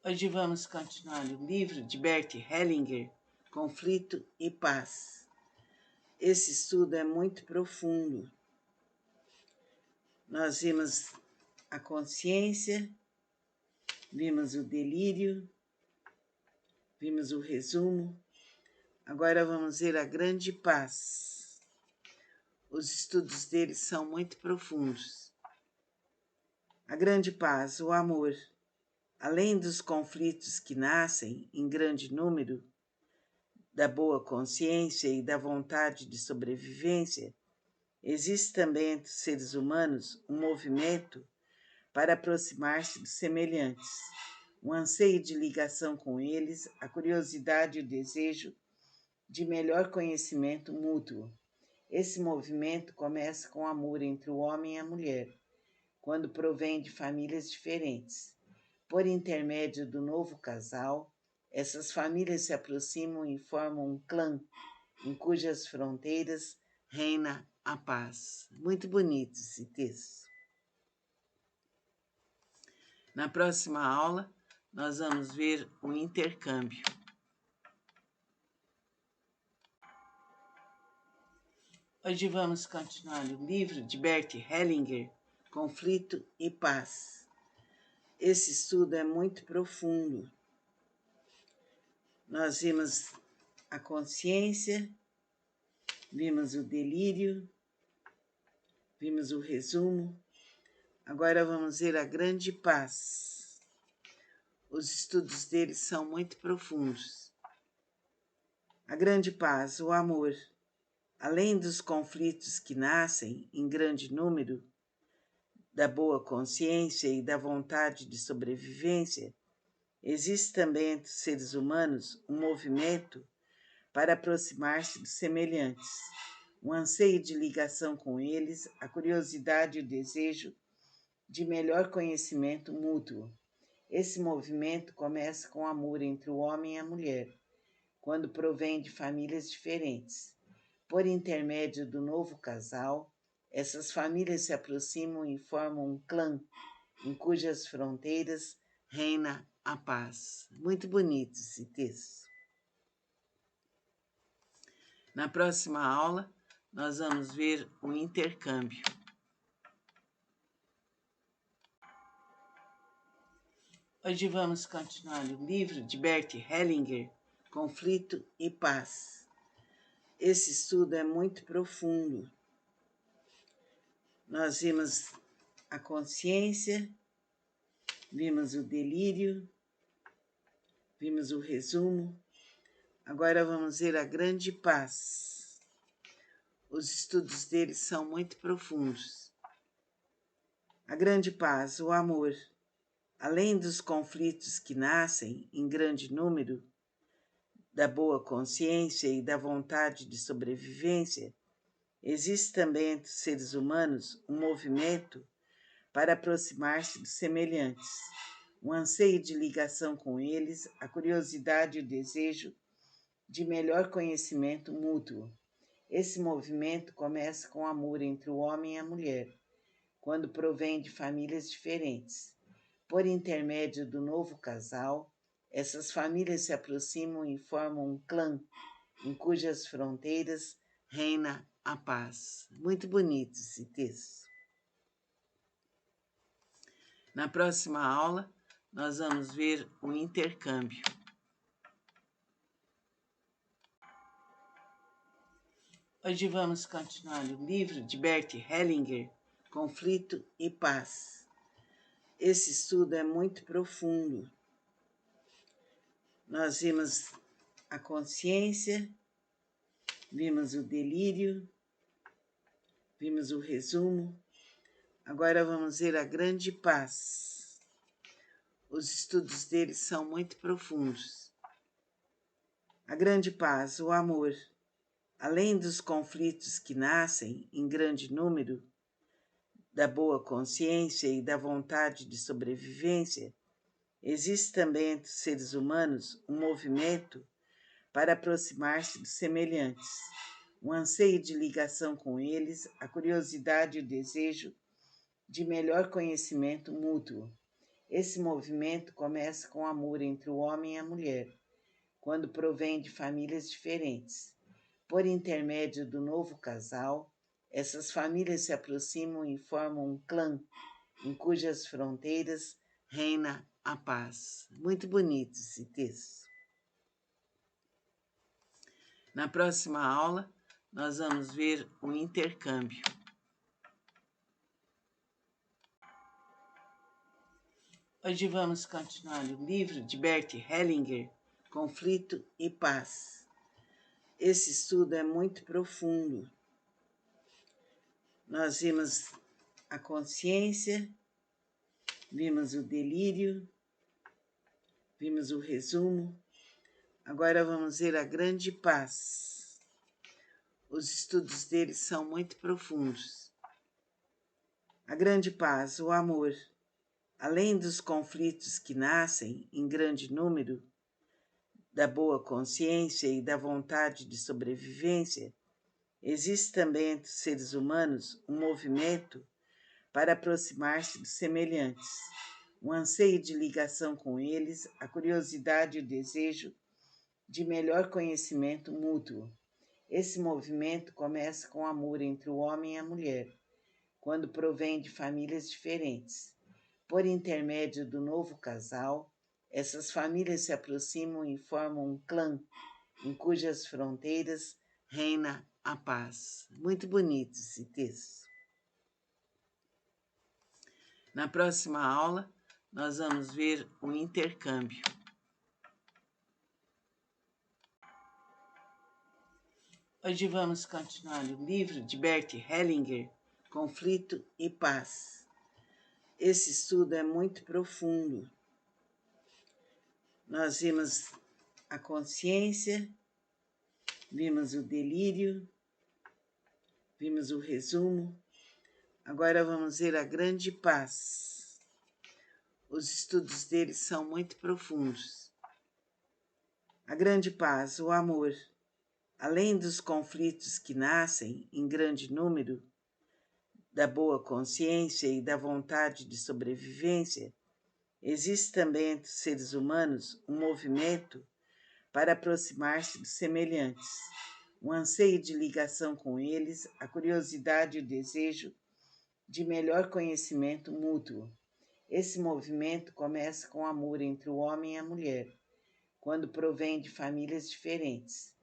Hoje vamos continuar o livro de Bert Hellinger, Conflito e Paz. Esse estudo é muito profundo. Nós vimos a consciência, vimos o delírio, vimos o resumo. Agora vamos ver a grande paz. Os estudos dele são muito profundos. A grande paz, o amor, além dos conflitos que nascem em grande número, da boa consciência e da vontade de sobrevivência, existe também entre os seres humanos um movimento para aproximar-se dos semelhantes, um anseio de ligação com eles, a curiosidade e o desejo de melhor conhecimento mútuo. Esse movimento começa com o amor entre o homem e a mulher, quando provém de famílias diferentes. Por intermédio do novo casal, essas famílias se aproximam e formam um clã, em cujas fronteiras reina a paz. Muito bonito esse texto. Na próxima aula, nós vamos ver o intercâmbio. Hoje vamos continuar o livro de Bert Hellinger, Conflito e Paz. Esse estudo é muito profundo. Nós vimos a consciência, vimos o delírio, vimos o resumo. Agora vamos ver a grande paz. Os estudos dele são muito profundos. A grande paz, o amor, além dos conflitos que nascem em grande número, da boa consciência e da vontade de sobrevivência, existe também entre os seres humanos um movimento para aproximar-se dos semelhantes, um anseio de ligação com eles, a curiosidade e o desejo de melhor conhecimento mútuo. Esse movimento começa com o amor entre o homem e a mulher, quando provém de famílias diferentes. Por intermédio do novo casal, essas famílias se aproximam e formam um clã, em cujas fronteiras reina a paz. Muito bonito esse texto. Na próxima aula, nós vamos ver o intercâmbio. Hoje vamos continuar o livro de Bert Hellinger, Conflito e Paz. Esse estudo é muito profundo. Nós vimos a consciência, vimos o delírio, vimos o resumo. Agora vamos ver a grande paz. Os estudos dele são muito profundos. A grande paz, o amor, além dos conflitos que nascem em grande número, da boa consciência e da vontade de sobrevivência, existe também entre os seres humanos um movimento para aproximar-se dos semelhantes, um anseio de ligação com eles, a curiosidade e o desejo de melhor conhecimento mútuo. Esse movimento começa com o amor entre o homem e a mulher, quando provém de famílias diferentes. Por intermédio do novo casal, essas famílias se aproximam e formam um clã, em cujas fronteiras reina a paz. Muito bonito esse texto. Na próxima aula, nós vamos ver o intercâmbio. Hoje vamos continuar o livro de Bert Hellinger, Conflito e Paz. Esse estudo é muito profundo. Nós vimos a consciência, vimos o delírio, vimos o resumo. Agora vamos ver a grande paz. Os estudos dele são muito profundos. A grande paz, o amor, além dos conflitos que nascem em grande número, da boa consciência e da vontade de sobrevivência, existe também entre os seres humanos um movimento para aproximar-se dos semelhantes, um anseio de ligação com eles, a curiosidade e o desejo de melhor conhecimento mútuo. Esse movimento começa com amor entre o homem e a mulher, quando provém de famílias diferentes. Por intermédio do novo casal, essas famílias se aproximam e formam um clã, em cujas fronteiras reina a paz. Muito bonito esse texto. Na próxima aula, nós vamos ver o intercâmbio. Hoje vamos continuar o livro de Bert Hellinger, Conflito e Paz. Esse estudo é muito profundo. Nós vimos a consciência, vimos o delírio, vimos o resumo. Agora vamos ver a grande paz. Os estudos dele são muito profundos. A grande paz, o amor, além dos conflitos que nascem em grande número, da boa consciência e da vontade de sobrevivência, existe também entre os seres humanos um movimento para aproximar-se dos semelhantes, um anseio de ligação com eles, a curiosidade e o desejo de melhor conhecimento mútuo. Esse movimento começa com amor entre o homem e a mulher, quando provém de famílias diferentes. Por intermédio do novo casal, essas famílias se aproximam e formam um clã, em cujas fronteiras reina a paz. Muito bonito esse texto. Na próxima aula, nós vamos ver o intercâmbio. Hoje vamos continuar o livro de Bert Hellinger, Conflito e Paz. Esse estudo é muito profundo. Nós vimos a consciência, vimos o delírio, vimos o resumo. Agora vamos ver a grande paz. Os estudos dele são muito profundos. A grande paz, o amor, além dos conflitos que nascem em grande número, da boa consciência e da vontade de sobrevivência, existe também entre os seres humanos um movimento para aproximar-se dos semelhantes, um anseio de ligação com eles, a curiosidade e o desejo de melhor conhecimento mútuo. Esse movimento começa com amor entre o homem e a mulher, quando provém de famílias diferentes.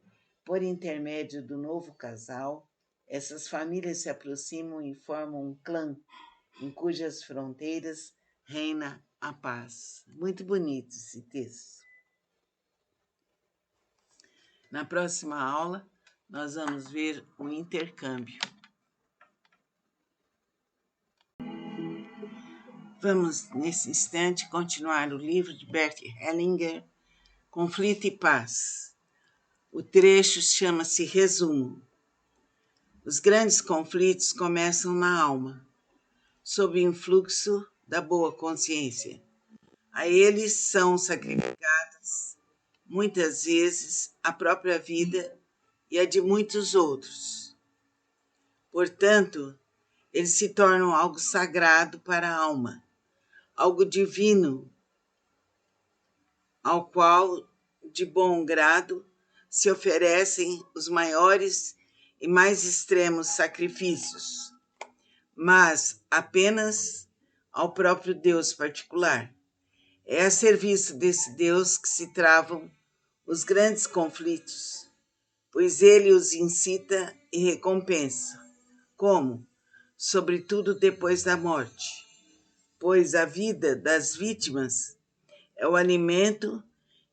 Por intermédio do novo casal, essas famílias se aproximam e formam um clã, em cujas fronteiras reina a paz. Muito bonito esse texto. Na próxima aula, nós vamos ver o intercâmbio. Vamos, nesse instante, continuar o livro de Bert Hellinger, Conflito e Paz. O trecho chama-se Resumo. Os grandes conflitos começam na alma, sob o influxo da boa consciência. A eles são sacrificadas, muitas vezes, a própria vida e a de muitos outros. Portanto, eles se tornam algo sagrado para a alma, algo divino, ao qual, de bom grado, se oferecem os maiores e mais extremos sacrifícios, mas apenas ao próprio Deus particular. É a serviço desse Deus que se travam os grandes conflitos, pois ele os incita e recompensa. Como? Sobretudo depois da morte, pois a vida das vítimas é o alimento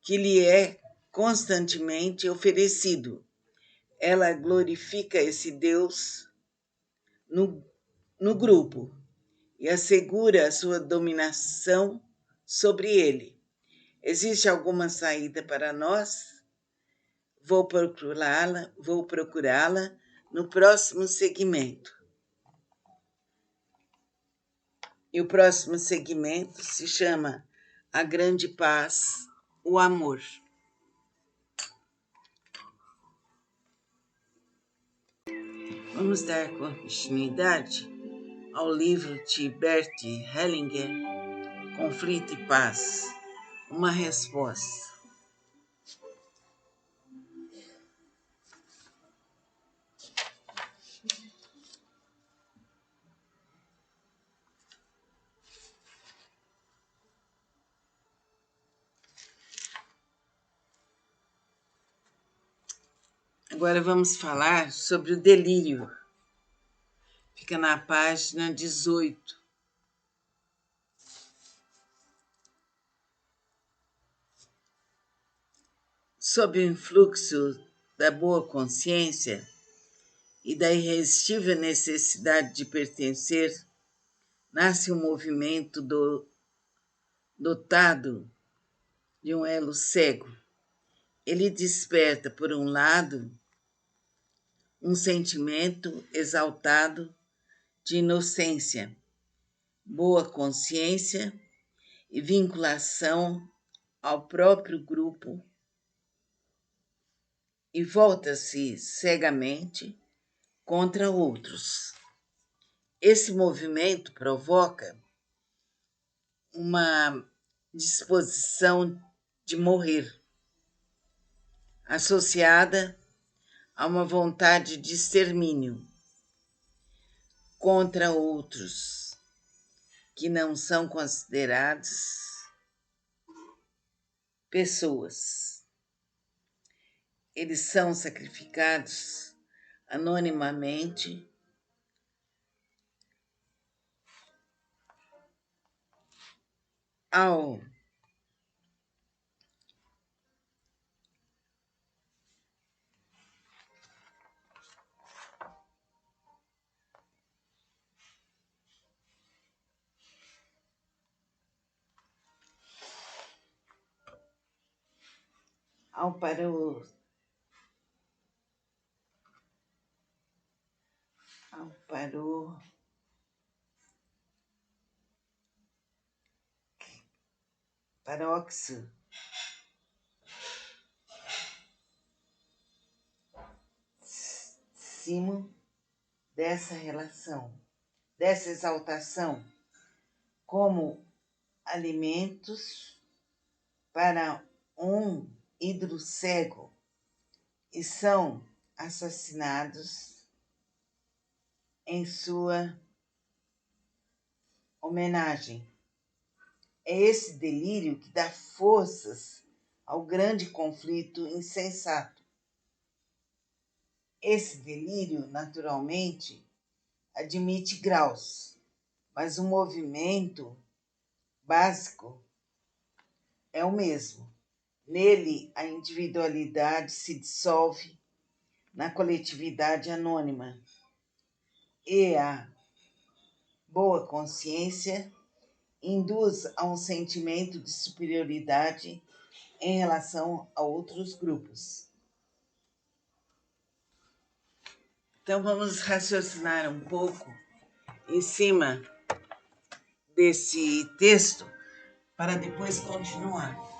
que lhe é constantemente oferecido. Ela glorifica esse Deus no grupo e assegura a sua dominação sobre ele. Existe alguma saída para nós? Vou procurá-la no próximo segmento. E o próximo segmento se chama A Grande Paz, o Amor. Vamos dar continuidade ao livro de Bert Hellinger, conflito e paz. Uma resposta. Agora vamos falar sobre o delírio. Fica na página 18. Sob o influxo da boa consciência e da irresistível necessidade de pertencer, nasce um movimento dotado de um elo cego. Ele desperta, por um lado, um sentimento exaltado de inocência, boa consciência e vinculação ao próprio grupo, e volta-se cegamente contra outros. Esse movimento provoca uma disposição de morrer, associada a uma vontade de extermínio contra outros que não são considerados pessoas. Eles são sacrificados anonimamente ao para o paroxo dessa relação, dessa exaltação, como alimentos para um ídolo cego, e são assassinados em sua homenagem. É esse delírio que dá forças ao grande conflito insensato. Esse delírio, naturalmente, admite graus, mas o movimento básico é o mesmo. Nele, a individualidade se dissolve na coletividade anônima e a boa consciência induz a um sentimento de superioridade em relação a outros grupos. Então, vamos raciocinar um pouco em cima desse texto para depois continuar.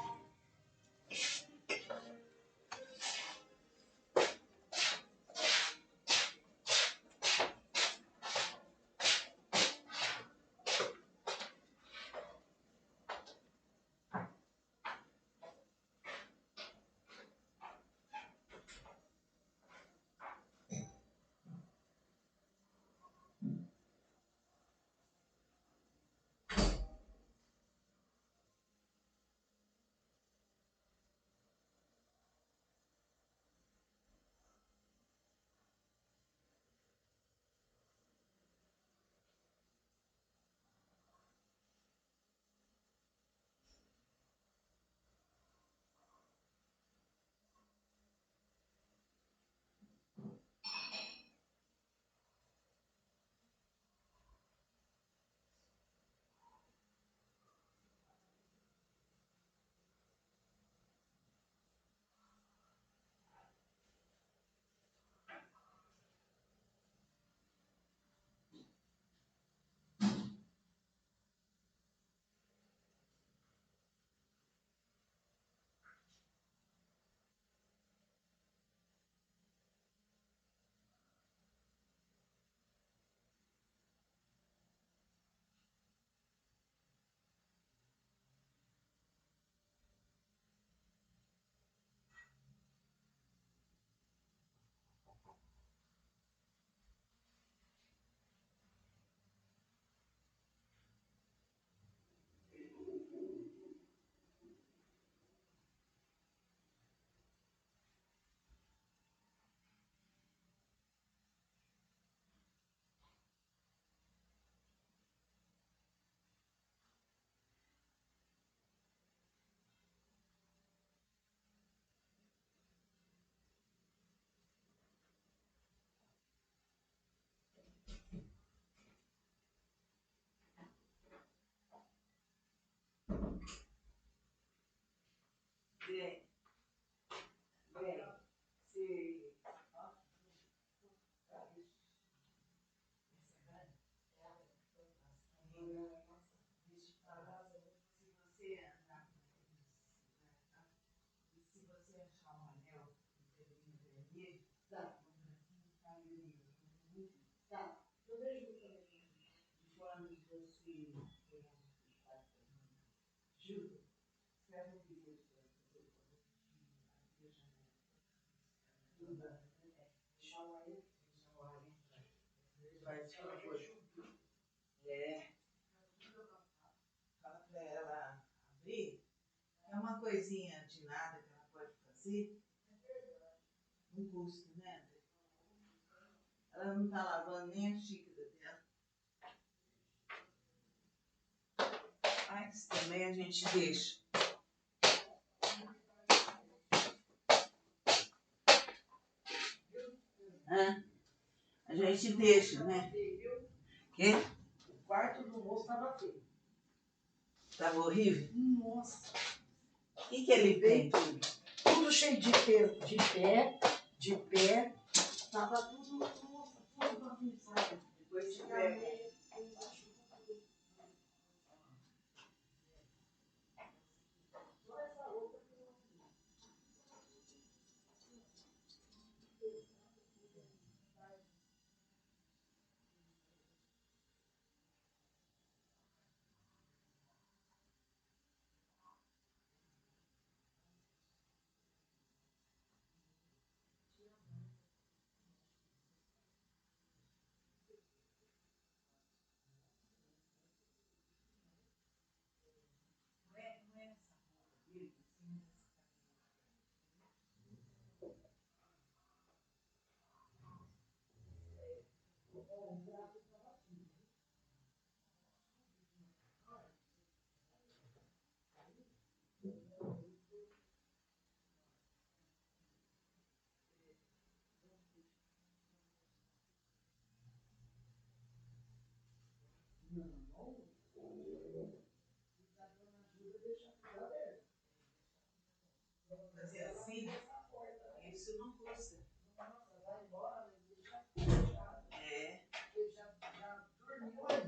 Faz favor. É, fala pra ela abrir. É uma coisinha de nada que ela pode fazer. Não custa, né? Ela não tá lavando nem a xícara dela. Mas também a gente deixa. Hã? A gente deixa, né? Quê? O quarto do moço estava feio. Tava horrível? Nossa. O que ele tem? Tudo cheio de pé. Tava tudo, nossa, tudo bagunçado. Depois te pega. Fazer assim, isso não custa. É.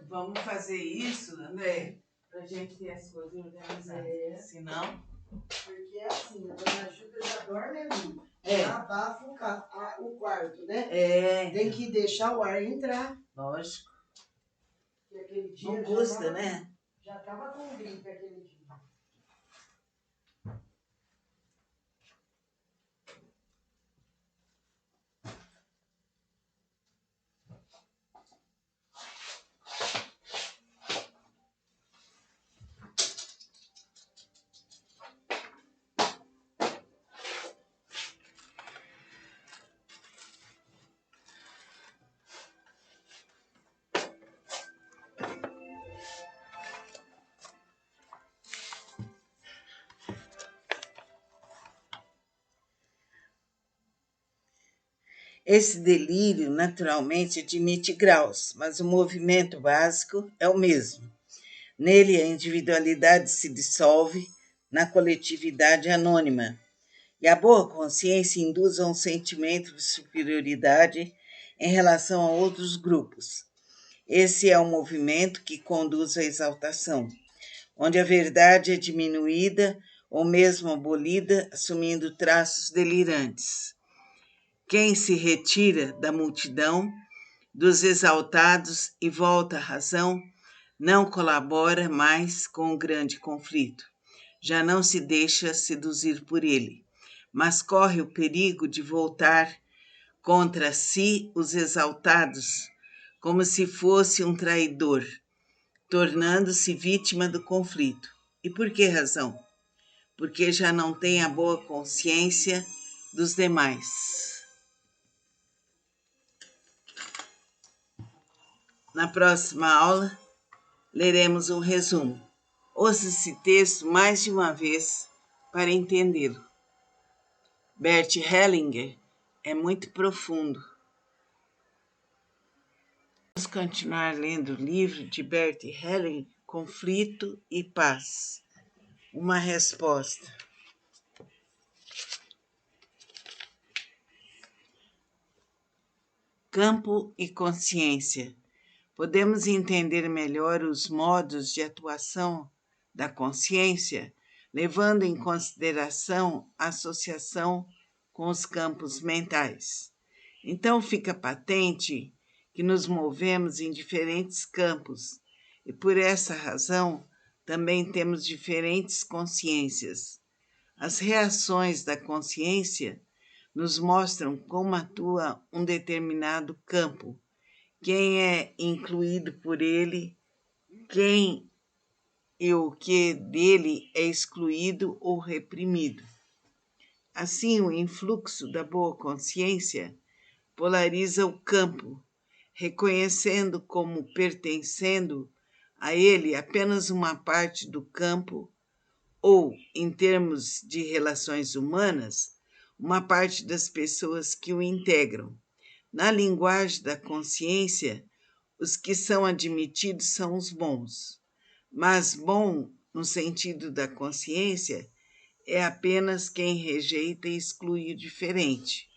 Vamos fazer isso, André, pra gente ter as coisas organizadas. É. Senão. Porque é assim, a dona Júlia já dorme ali. É. Já abafa o quarto, né? É. Tem que deixar o ar entrar. Lógico. Que aquele dia Não custa, né? Já tava com gripe aquele dia. Esse delírio, naturalmente, admite graus, mas o movimento básico é o mesmo. Nele, a individualidade se dissolve na coletividade anônima, e a boa consciência induz a um sentimento de superioridade em relação a outros grupos. Esse é o movimento que conduz à exaltação, onde a verdade é diminuída ou mesmo abolida, assumindo traços delirantes. Quem se retira da multidão, dos exaltados e volta à razão, não colabora mais com o grande conflito. Já não se deixa seduzir por ele, mas corre o perigo de voltar contra si os exaltados, como se fosse um traidor, tornando-se vítima do conflito. E por que razão? Porque já não tem a boa consciência dos demais. Na próxima aula, leremos um resumo. Ouça esse texto mais de uma vez para entendê-lo. Bert Hellinger é muito profundo. Vamos continuar lendo o livro de Bert Hellinger, Conflito e Paz. Uma resposta. Campo e consciência. Podemos entender melhor os modos de atuação da consciência, levando em consideração a associação com os campos mentais. Então fica patente que nos movemos em diferentes campos e, por essa razão, também temos diferentes consciências. As reações da consciência nos mostram como atua um determinado campo, quem é incluído por ele, quem e o que dele é excluído ou reprimido. Assim, o influxo da boa consciência polariza o campo, reconhecendo como pertencendo a ele apenas uma parte do campo, ou, em termos de relações humanas, uma parte das pessoas que o integram. Na linguagem da consciência, os que são admitidos são os bons, mas bom, no sentido da consciência, é apenas quem rejeita e exclui o diferente.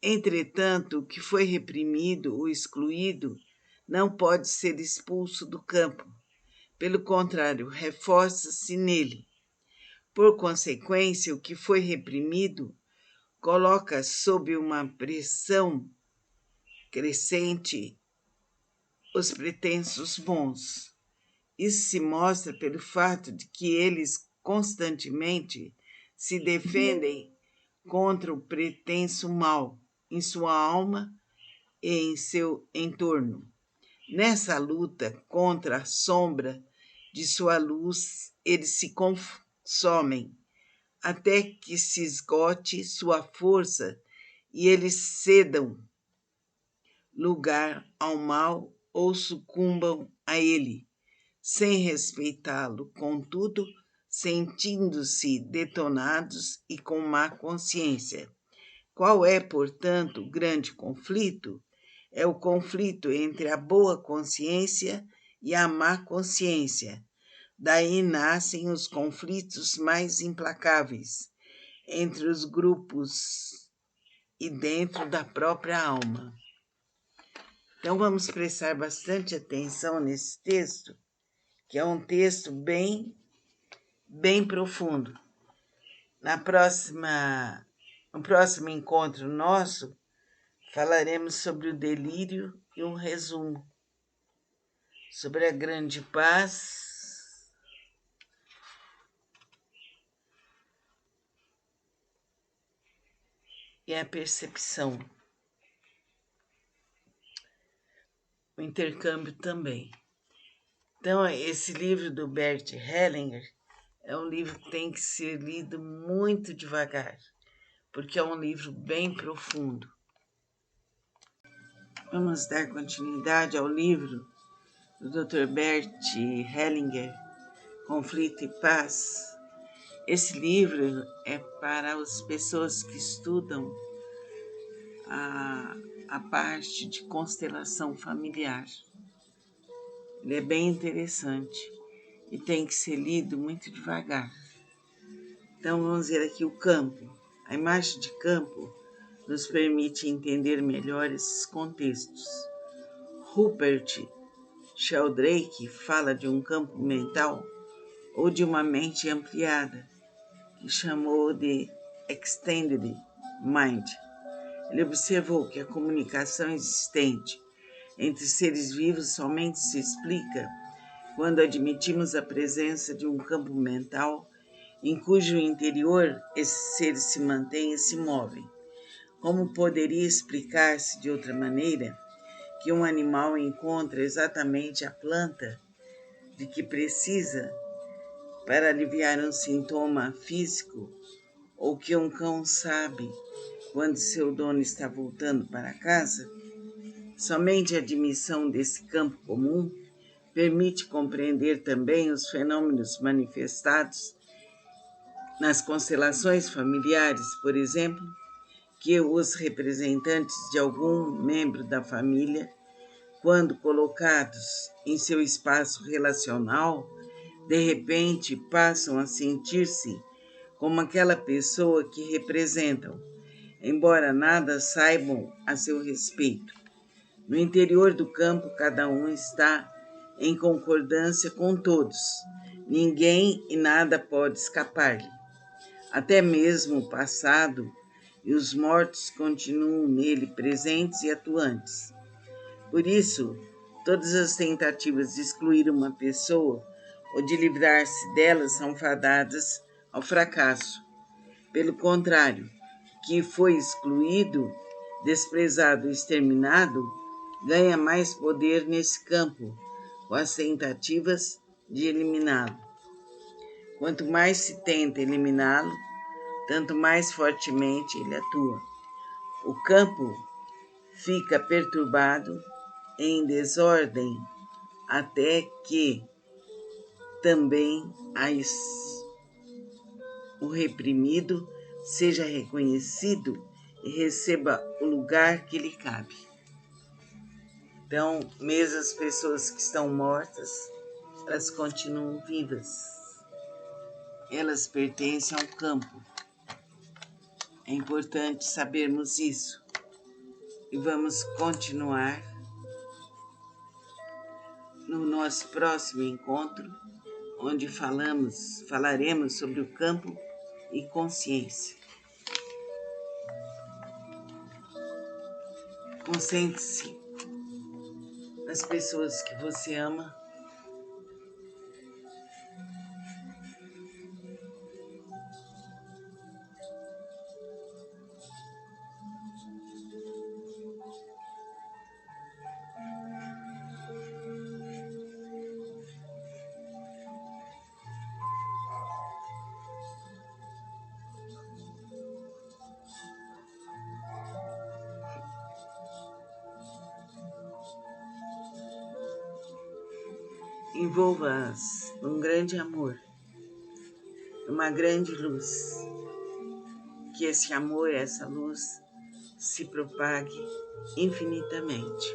Entretanto, o que foi reprimido ou excluído não pode ser expulso do campo. Pelo contrário, reforça-se nele. Por consequência, o que foi reprimido coloca sob uma pressão crescente os pretensos bons. Isso se mostra pelo fato de que eles constantemente se defendem contra o pretenso mal em sua alma e em seu entorno. Nessa luta contra a sombra de sua luz, eles se consomem até que se esgote sua força e eles cedam lugar ao mal ou sucumbam a ele, sem respeitá-lo, contudo, sentindo-se detonados e com má consciência. Qual é, portanto, o grande conflito? É o conflito entre a boa consciência e a má consciência. Daí nascem os conflitos mais implacáveis entre os grupos e dentro da própria alma. Então vamos prestar bastante atenção nesse texto, que é um texto bem profundo. No próximo encontro nosso, falaremos sobre o delírio e um resumo, sobre a grande paz e a percepção, o intercâmbio também. Então, esse livro do Bert Hellinger é um livro que tem que ser lido muito devagar, porque é um livro bem profundo. Vamos dar continuidade ao livro do Dr. Bert Hellinger, Conflito e Paz. Esse livro é para as pessoas que estudam a parte de constelação familiar. Ele é bem interessante e tem que ser lido muito devagar. Então vamos ver aqui o campo. A imagem de campo nos permite entender melhor esses contextos. Rupert Sheldrake fala de um campo mental ou de uma mente ampliada, que chamou de Extended Mind. Ele observou que a comunicação existente entre seres vivos somente se explica quando admitimos a presença de um campo mental em cujo interior esses seres se mantêm e se movem. Como poderia explicar-se de outra maneira que um animal encontra exatamente a planta de que precisa para aliviar um sintoma físico, ou que um cão sabe quando seu dono está voltando para casa? Somente a admissão desse campo comum permite compreender também os fenômenos manifestados nas constelações familiares, por exemplo, que os representantes de algum membro da família, quando colocados em seu espaço relacional, de repente passam a sentir-se como aquela pessoa que representam, embora nada saibam a seu respeito. No interior do campo, cada um está em concordância com todos. Ninguém e nada pode escapar-lhe. Até mesmo o passado e os mortos continuam nele presentes e atuantes. Por isso, todas as tentativas de excluir uma pessoa ou de livrar-se dela são fadadas ao fracasso. Pelo contrário, que foi excluído, desprezado, exterminado, ganha mais poder nesse campo, com as tentativas de eliminá-lo. Quanto mais se tenta eliminá-lo, tanto mais fortemente ele atua. O campo fica perturbado, em desordem, até que também o reprimido seja reconhecido e receba o lugar que lhe cabe. Então, mesmo as pessoas que estão mortas, elas continuam vivas. Elas pertencem ao campo. É importante sabermos isso. E vamos continuar no nosso próximo encontro, onde falaremos sobre o campo e consciência. Concentre-se nas pessoas que você ama. Envolva-as num grande amor, numa grande luz. Que esse amor, essa luz, se propague infinitamente.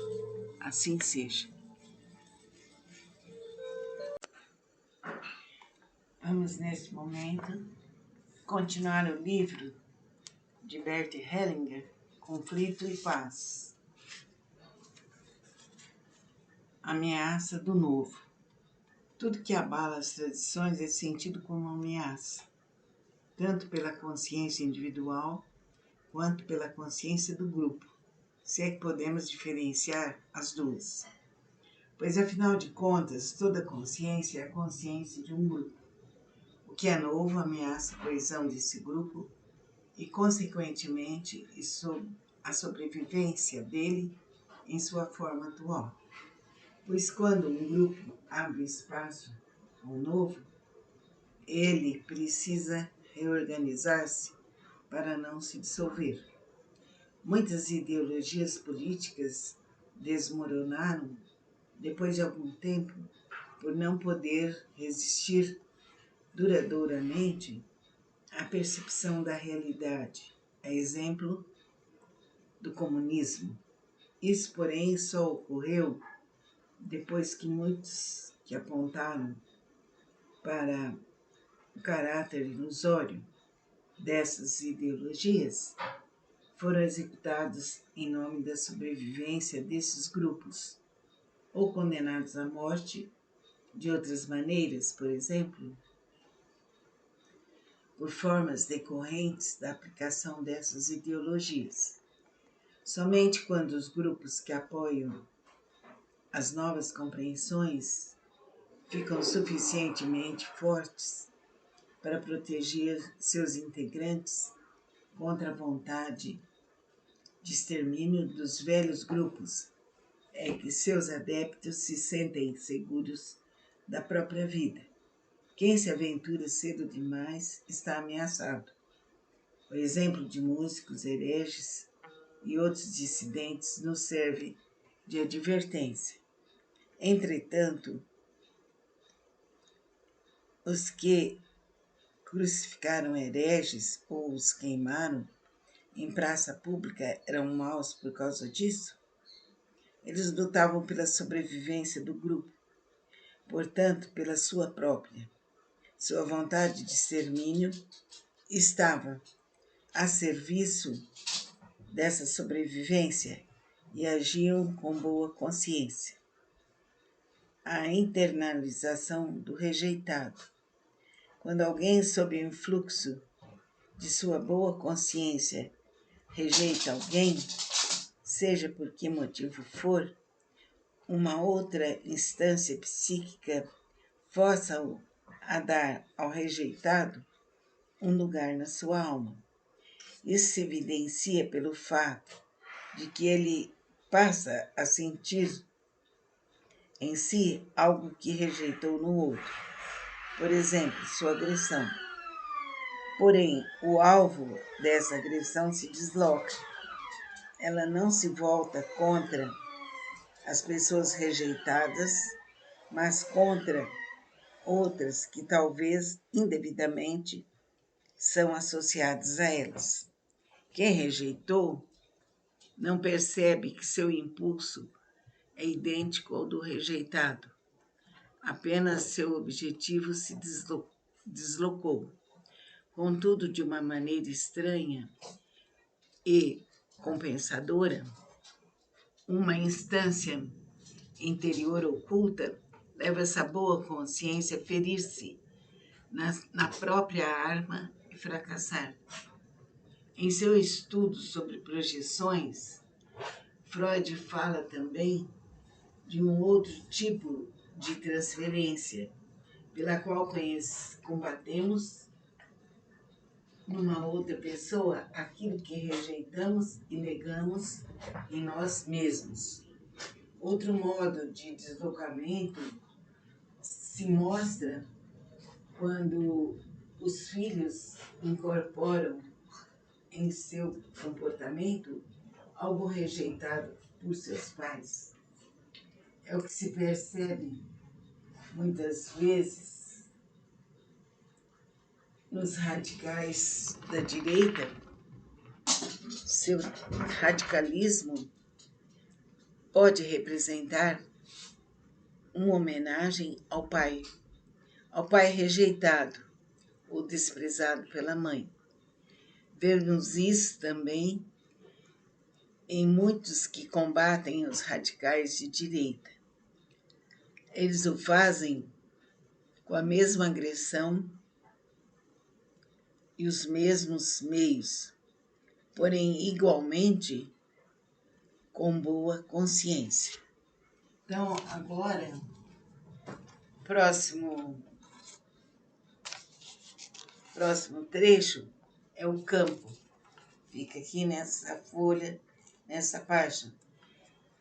Assim seja. Vamos, neste momento, continuar o livro de Bert Hellinger, Conflito e Paz. Ameaça do novo. Tudo que abala as tradições é sentido como uma ameaça, tanto pela consciência individual quanto pela consciência do grupo, se é que podemos diferenciar as duas. Pois, afinal de contas, toda consciência é a consciência de um grupo. O que é novo ameaça a coesão desse grupo e, consequentemente, a sobrevivência dele em sua forma atual. Pois quando um grupo abre espaço ao novo, ele precisa reorganizar-se para não se dissolver. Muitas ideologias políticas desmoronaram depois de algum tempo por não poder resistir duradouramente à percepção da realidade, a exemplo do comunismo. Isso, porém, só ocorreu depois que muitos que apontaram para o caráter ilusório dessas ideologias foram executados em nome da sobrevivência desses grupos, ou condenados à morte de outras maneiras, por exemplo, por formas decorrentes da aplicação dessas ideologias. Somente quando os grupos que apoiam as novas compreensões ficam suficientemente fortes para proteger seus integrantes contra a vontade de extermínio dos velhos grupos, é que seus adeptos se sentem seguros da própria vida. Quem se aventura cedo demais está ameaçado. O exemplo de músicos hereges e outros dissidentes nos serve de advertência. Entretanto, os que crucificaram hereges ou os queimaram em praça pública eram maus por causa disso? Eles lutavam pela sobrevivência do grupo, portanto, pela sua própria. Sua vontade de extermínio estava a serviço dessa sobrevivência e agiam com boa consciência. A internalização do rejeitado. Quando alguém, sob o influxo de sua boa consciência, rejeita alguém, seja por que motivo for, uma outra instância psíquica força-o a dar ao rejeitado um lugar na sua alma. Isso se evidencia pelo fato de que ele passa a sentir em si algo que rejeitou no outro. Por exemplo, sua agressão. Porém, o alvo dessa agressão se desloca. Ela não se volta contra as pessoas rejeitadas, mas contra outras que talvez indevidamente são associadas a elas. Quem rejeitou não percebe que seu impulso é idêntico ao do rejeitado. Apenas seu objetivo se deslocou. Contudo, de uma maneira estranha e compensadora, uma instância interior oculta leva essa boa consciência a ferir-se na própria arma e fracassar. Em seu estudo sobre projeções, Freud fala também de um outro tipo de transferência, pela qual combatemos numa outra pessoa aquilo que rejeitamos e negamos em nós mesmos. Outro modo de deslocamento se mostra quando os filhos incorporam em seu comportamento algo rejeitado por seus pais. É o que se percebe muitas vezes nos radicais da direita. Seu radicalismo pode representar uma homenagem ao pai rejeitado ou desprezado pela mãe. Vemos isso também em muitos que combatem os radicais de direita. Eles o fazem com a mesma agressão e os mesmos meios, porém igualmente com boa consciência. Então, agora, próximo trecho é o campo. Fica aqui nessa folha, nessa página.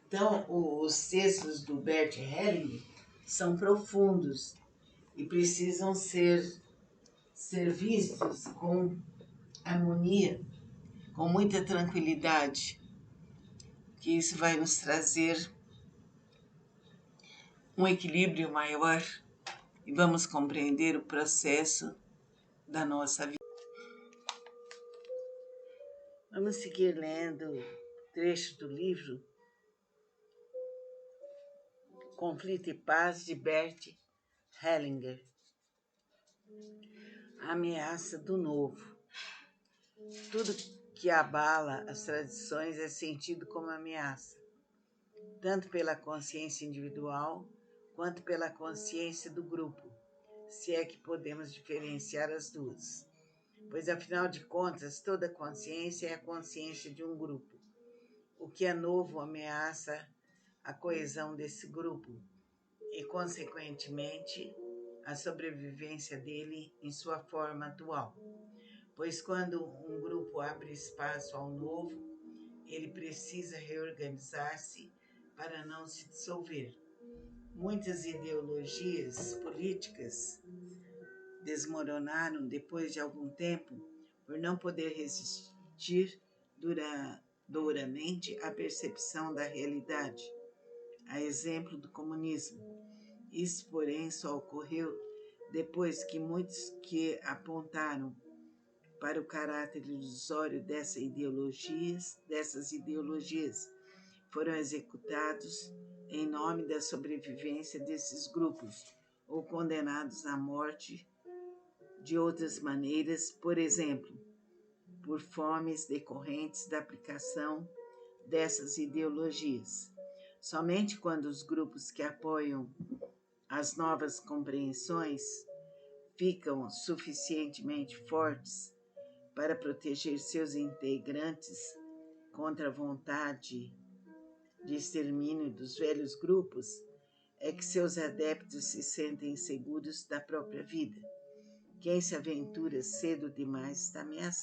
Então, os textos do Bert Hellinger são profundos e precisam ser vistos com harmonia, com muita tranquilidade, que isso vai nos trazer um equilíbrio maior e vamos compreender o processo da nossa vida. Vamos seguir lendo trecho do livro Conflito e Paz, de Bert Hellinger. A ameaça do novo. Tudo que abala as tradições é sentido como ameaça, tanto pela consciência individual quanto pela consciência do grupo, se é que podemos diferenciar as duas. Pois, afinal de contas, toda consciência é a consciência de um grupo. O que é novo ameaça a coesão desse grupo e, consequentemente, a sobrevivência dele em sua forma atual. Pois quando um grupo abre espaço ao novo, ele precisa reorganizar-se para não se dissolver. Muitas ideologias políticas desmoronaram depois de algum tempo por não poder resistir duradouramente à percepção da realidade, a exemplo do comunismo. Isso, porém, só ocorreu depois que muitos que apontaram para o caráter ilusório dessas ideologias foram executados em nome da sobrevivência desses grupos ou condenados à morte de outras maneiras, por exemplo, por fomes decorrentes da aplicação dessas ideologias. Somente quando os grupos que apoiam as novas compreensões ficam suficientemente fortes para proteger seus integrantes contra a vontade de extermínio dos velhos grupos é que seus adeptos se sentem inseguros da própria vida. Quem se aventura cedo demais está ameaçado.